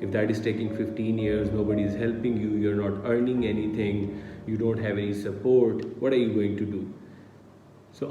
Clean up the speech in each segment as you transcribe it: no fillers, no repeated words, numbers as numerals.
if that is taking 15 years, nobody is helping you, you're not earning anything, you don't have any support, what are you going to do? So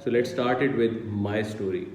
So let's start it with my story।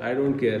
I don't care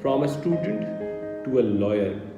from a student to a lawyer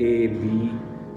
A, B,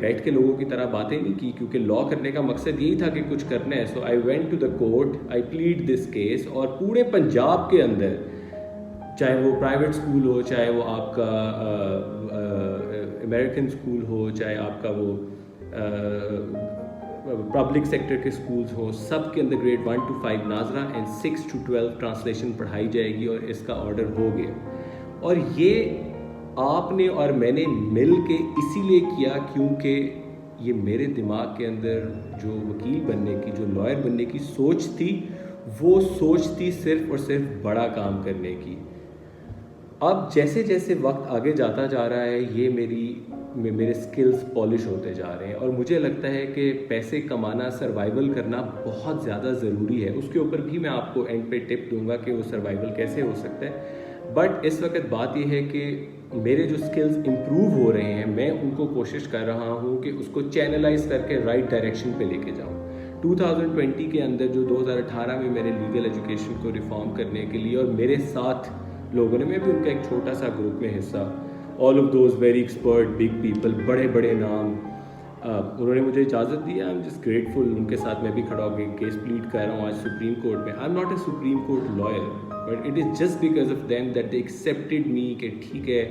بیٹھ کے لوگوں کی طرح باتیں نہیں کی, کیونکہ لا کرنے کا مقصد یہی تھا کہ کچھ کرنا ہے. So I went to the court, I pleaded this case, اور پورے پنجاب کے اندر, چاہے وہ پرائیویٹ اسکول ہو, چاہے وہ آپ کا امریکن اسکول ہو, چاہے آپ کا وہ پبلک سیکٹر کے اسکولز ہوں, سب کے اندر گریڈ 1 to 5 ناظرہ اینڈ 6 to 12 ٹرانسلیشن پڑھائی جائے گی, اور اس کا آرڈر ہو گیا. اور یہ آپ نے اور میں نے مل کے اسی لیے کیا کیونکہ یہ میرے دماغ کے اندر جو وکیل بننے کی, جو لائر بننے کی سوچ تھی, وہ سوچ تھی صرف اور صرف بڑا کام کرنے کی. اب جیسے جیسے وقت آگے جاتا جا رہا ہے, یہ میرے سکلز پالش ہوتے جا رہے ہیں, اور مجھے لگتا ہے کہ پیسے کمانا, سروائیول کرنا بہت زیادہ ضروری ہے. اس کے اوپر بھی میں آپ کو اینڈ پہ ٹپ دوں گا کہ وہ سروائیول کیسے ہو سکتا ہے. بٹ اس وقت بات یہ ہے کہ میرے جو سکلز امپروو ہو رہے ہیں, میں ان کو کوشش کر رہا ہوں کہ اس کو چینلائز کر کے رائٹ ڈائریکشن پہ لے کے جاؤں. 2020 کے اندر جو 2018 میں میں نے لیگل ایجوکیشن کو ریفارم کرنے کے لیے, اور میرے ساتھ لوگوں نے, میں بھی ان کا ایک چھوٹا سا گروپ میں حصہ, all of those very expert big people, بڑے بڑے نام, انہوں نے مجھے اجازت دی. آئی ایم جسٹ گریٹفل, ان کے ساتھ میں بھی کھڑا ہو کے کیس پلیڈ کر رہا ہوں آج سپریم کورٹ میں. I am not a supreme court lawyer, but it is just because of them that they accepted me کہ ٹھیک ہے,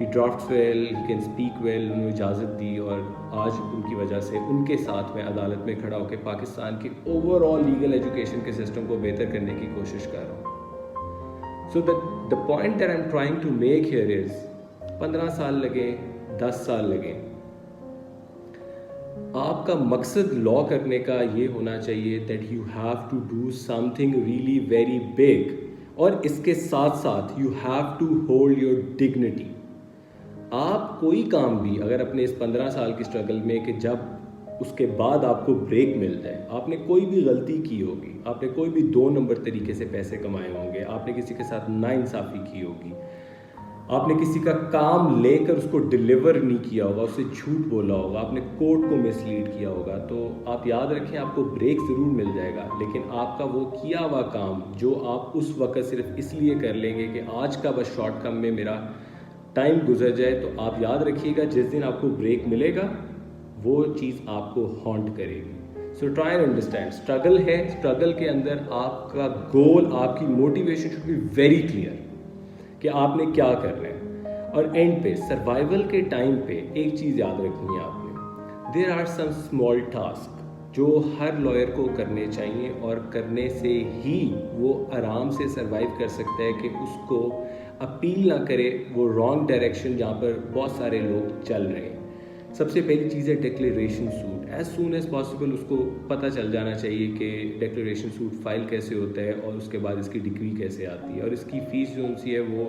he drafts well, he can speak well, انہوں نے اجازت دی, اور آج ان کی وجہ سے ان کے ساتھ میں عدالت میں کھڑا ہو کے پاکستان کی اوور آل لیگل ایجوکیشن کے سسٹم کو بہتر کرنے کی کوشش کر رہا ہوں. سو the point that I'm trying to make here is 15 سال لگیں, 10 سال لگیں, آپ کا مقصد لا کرنے کا یہ ہونا چاہیے that you have to do something really very big, اور اس کے ساتھ ساتھ you have to hold your dignity. آپ کوئی کام بھی اگر اپنے اس 15 سال کی اسٹرگل میں, کہ جب اس کے بعد آپ کو بریک مل جائے, آپ نے کوئی بھی غلطی کی ہوگی, آپ نے کوئی بھی 2 نمبر طریقے سے پیسے کمائے ہوں گے, آپ نے کسی کے ساتھ ناانصافی کی ہوگی, آپ نے کسی کا کام لے کر اس کو ڈیلیور نہیں کیا ہوگا, اسے جھوٹ بولا ہوگا, آپ نے کورٹ کو مس لیڈ کیا ہوگا, تو آپ یاد رکھیں آپ کو بریک ضرور مل جائے گا. لیکن آپ کا وہ کیا ہوا کام جو آپ اس وقت صرف اس لیے کر لیں گے کہ آج کا بس شارٹ کم میں میرا ٹائم گزر جائے, تو آپ یاد رکھیے گا جس دن آپ کو بریک ملے گا وہ چیز آپ کو ہانٹ کرے گی. So try and understand, struggle ہے, اسٹرگل کے اندر آپ کا گول, آپ کی motivation should be very clear کہ آپ نے کیا کرنا ہے. اور اینڈ پہ سروائیول کے ٹائم پہ ایک چیز یاد رکھنی ہے آپ نے, there are some small task جو ہر لائر کو کرنے چاہیے, اور کرنے سے ہی وہ آرام سے سروائیو کر سکتا ہے کہ اس کو اپیل نہ کرے وہ رانگ ڈائریکشن جہاں پر بہت سارے لوگ چل رہے ہیں. سب سے پہلی چیز ہے declaration suit. As soon as possible اس کو پتہ چل جانا چاہیے کہ ڈیکلیریشن سوٹ فائل کیسے ہوتا ہے, اور اس کے بعد اس کی ڈگری کیسے آتی ہے, اور اس کی فیس جو سی ہے وہ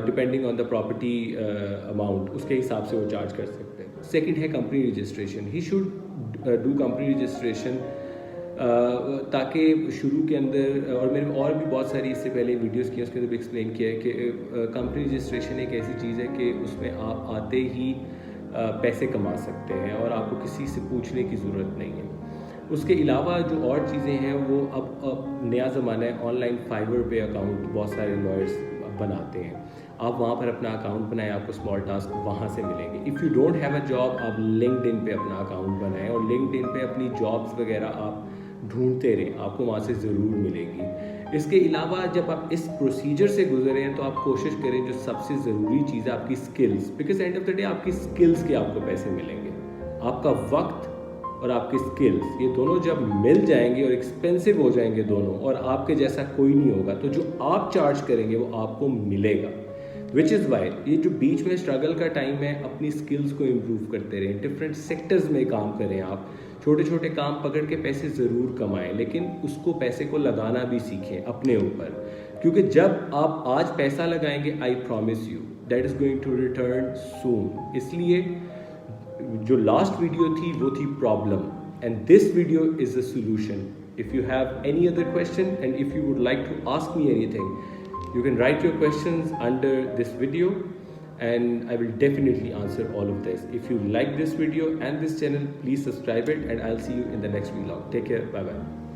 depending on the property amount اس کے حساب سے وہ چارج کر سکتے ہیں. سیکنڈ ہے company registration. He should do company registration تاکہ شروع کے اندر, اور میں نے اور بھی بہت ساری اس سے پہلے ویڈیوز کی, اس کے اندر بھی ایکسپلین کیا ہے کہ کمپنی رجسٹریشن ایک ایسی چیز ہے کہ اس میں آپ آتے ہی پیسے کما سکتے ہیں اور آپ کو کسی سے پوچھنے کی ضرورت نہیں ہے. اس کے علاوہ جو اور چیزیں ہیں وہ اب نیا زمانہ ہے, آن لائن فائبر پہ اکاؤنٹ بہت سارے لائرس بناتے ہیں, آپ وہاں پر اپنا اکاؤنٹ بنائیں, آپ کو اسمال ٹاسک وہاں سے ملیں گے. If you don't have a job, آپ لنکڈ ان پہ اپنا اکاؤنٹ بنائیں, اور لنکڈ ان پہ اپنی جابس وغیرہ آپ ڈھونڈتے رہیں, آپ کو وہاں سے ضرور ملے گی. اس کے علاوہ جب آپ اس پروسیجر سے گزرے ہیں تو آپ کوشش کریں جو سب سے ضروری چیز ہے آپ کی skills, because and of the day آپ کی سکلز کے آپ کو پیسے ملیں گے. آپ کا وقت اور آپ کی سکلز, یہ دونوں جب مل جائیں گے اور ایکسپینسو ہو جائیں گے دونوں, اور آپ کے جیسا کوئی نہیں ہوگا, تو جو آپ چارج کریں گے وہ آپ کو ملے گا. وچ از وائی یہ جو بیچ میں اسٹرگل کا ٹائم ہے, اپنی سکلز کو امپروو کرتے رہیں, ڈفرینٹ سیکٹرز میں کام کریں, آپ چھوٹے چھوٹے کام پکڑ کے پیسے ضرور کمائیں, لیکن اس کو پیسے کو لگانا بھی سیکھیں اپنے اوپر, کیونکہ جب آپ آج پیسہ لگائیں گے, I promise you that is going to return soon. اس لیے جو لاسٹ ویڈیو تھی وہ تھی problem, and this video is a solution. If you have any other question and if you would like to ask me anything, you can write your questions under this video and I will definitely answer all of this. If you like this video and this channel, please subscribe it and I'll see you in the next vlog. Take care. Bye bye.